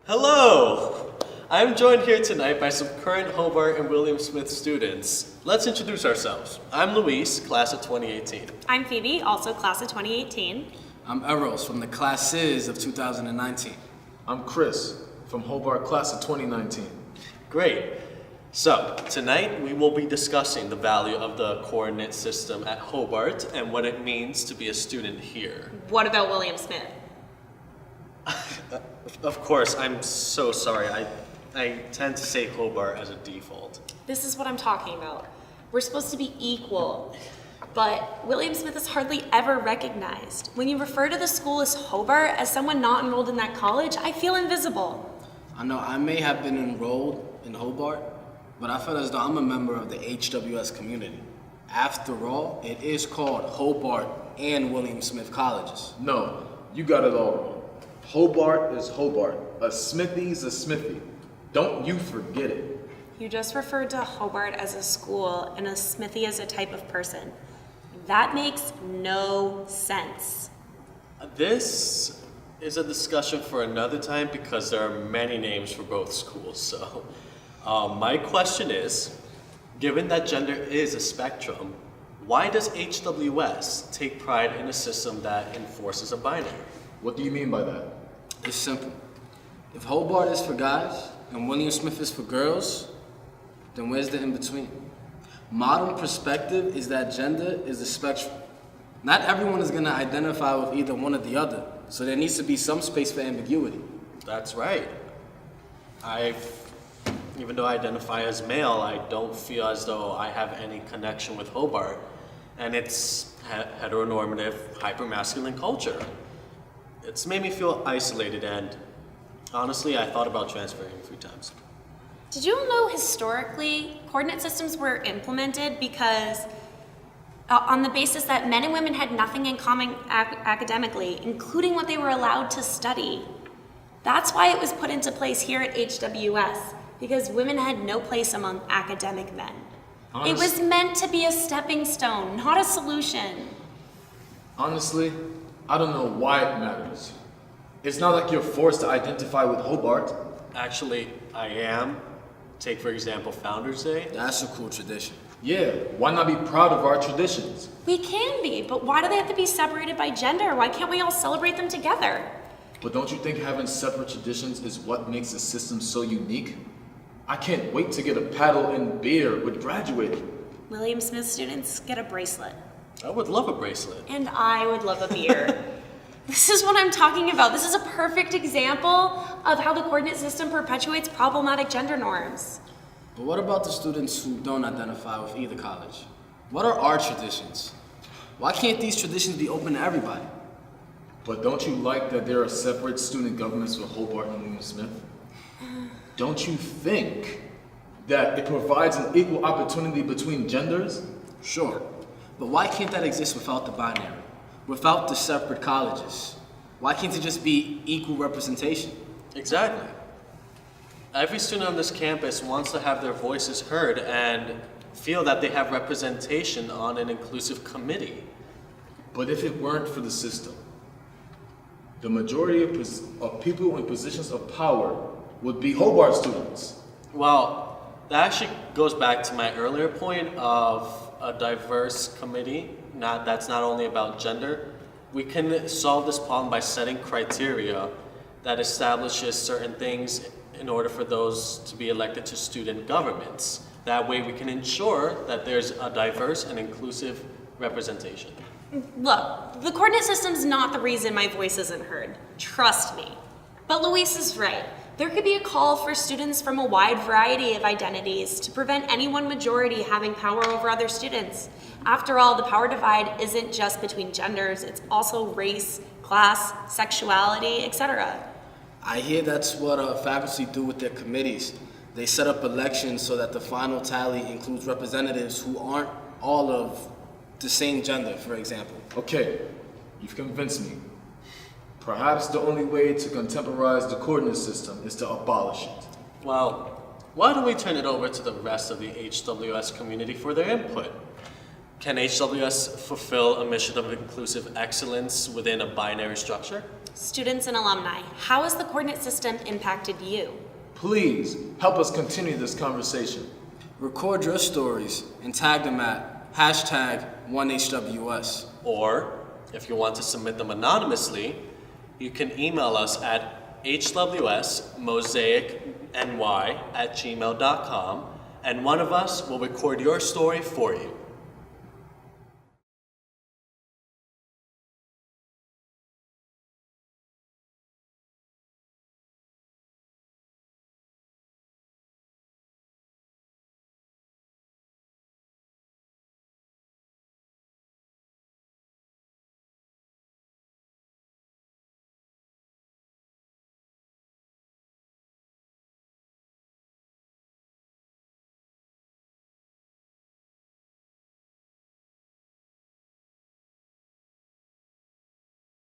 Hello! I'm joined here tonight by some current Hobart and William Smith students. Let's introduce ourselves. I'm Luis, class of 2018. I'm Phoebe, also class of 2018. I'm Eros from the classes of 2019. I'm Chris from Hobart class of 2019. Great. So, tonight we will be discussing the value of the coordinate system at Hobart and what it means to be a student here. What about William Smith? Of course, I'm so sorry. I tend to say Hobart as a default. This is what I'm talking about. We're supposed to be equal, but William Smith is hardly ever recognized. When you refer to the school as Hobart, as someone not enrolled in that college, I feel invisible. I know I may have been enrolled in Hobart, but I feel as though I'm a member of the HWS community. After all, it is called Hobart and William Smith colleges. No, you got it all wrong. Hobart is Hobart. A Smithy's a Smithy. Don't you forget it. You just referred to Hobart as a school and a Smithy as a type of person. That makes no sense. This is a discussion for another time because there are many names for both schools. So, my question is, given that gender is a spectrum, why does HWS take pride in a system that enforces a binary? What do you mean by that? It's simple. If Hobart is for guys and William Smith is for girls, then where's the in-between? Modern perspective is that gender is a spectrum. Not everyone is going to identify with either one or the other, so there needs to be some space for ambiguity. That's right. Even though I identify as male, I don't feel as though I have any connection with Hobart. And it's heteronormative, hypermasculine culture. It's made me feel isolated, and honestly, I thought about transferring a few times. Did you all know historically coordinate systems were implemented because on the basis that men and women had nothing in common academically, including what they were allowed to study? That's why it was put into place here at HWS, because women had no place among academic men. It was meant to be a stepping stone, not a solution. Honestly, I don't know why it matters. It's not like you're forced to identify with Hobart. Actually, I am. Take, for example, Founders Day. That's a cool tradition. Yeah, why not be proud of our traditions? We can be, but why do they have to be separated by gender? Why can't we all celebrate them together? But don't you think having separate traditions is what makes the system so unique? I can't wait to get a paddle and beer with graduating. William Smith students get a bracelet. I would love a bracelet. And I would love a beer. This is what I'm talking about. This is a perfect example of how the coordinate system perpetuates problematic gender norms. But what about the students who don't identify with either college? What are our traditions? Why can't these traditions be open to everybody? But don't you like that there are separate student governments for Hobart and William Smith? Don't you think that it provides an equal opportunity between genders? Sure, but why can't that exist without the binary? Without the separate colleges? Why can't it just be equal representation? Exactly. Every student on this campus wants to have their voices heard and feel that they have representation on an inclusive committee. But if it weren't for the system, the majority of people in positions of power would be Hobart students. Well, that actually goes back to my earlier point of a diverse committee. That's not only about gender. We can solve this problem by setting criteria that establishes certain things in order for those to be elected to student governments. That way we can ensure that there's a diverse and inclusive representation. Look, the coordinate system's not the reason my voice isn't heard. Trust me. But Luis is right. There could be a call for students from a wide variety of identities to prevent any one majority having power over other students. After all, the power divide isn't just between genders, it's also race, class, sexuality, etc. I hear that's what faculty do with their committees. They set up elections so that the final tally includes representatives who aren't all of the same gender, for example. Okay, you've convinced me. Perhaps the only way to contemporize the coordinate system is to abolish it. Well, why don't we turn it over to the rest of the HWS community for their input? Can HWS fulfill a mission of inclusive excellence within a binary structure? students and alumni, how has the coordinate system impacted you? Please help us continue this conversation. Record your stories and tag them at #1HWS. Or, if you want to submit them anonymously, you can email us at hwsmosaicny@gmail.com, and one of us will record your story for you.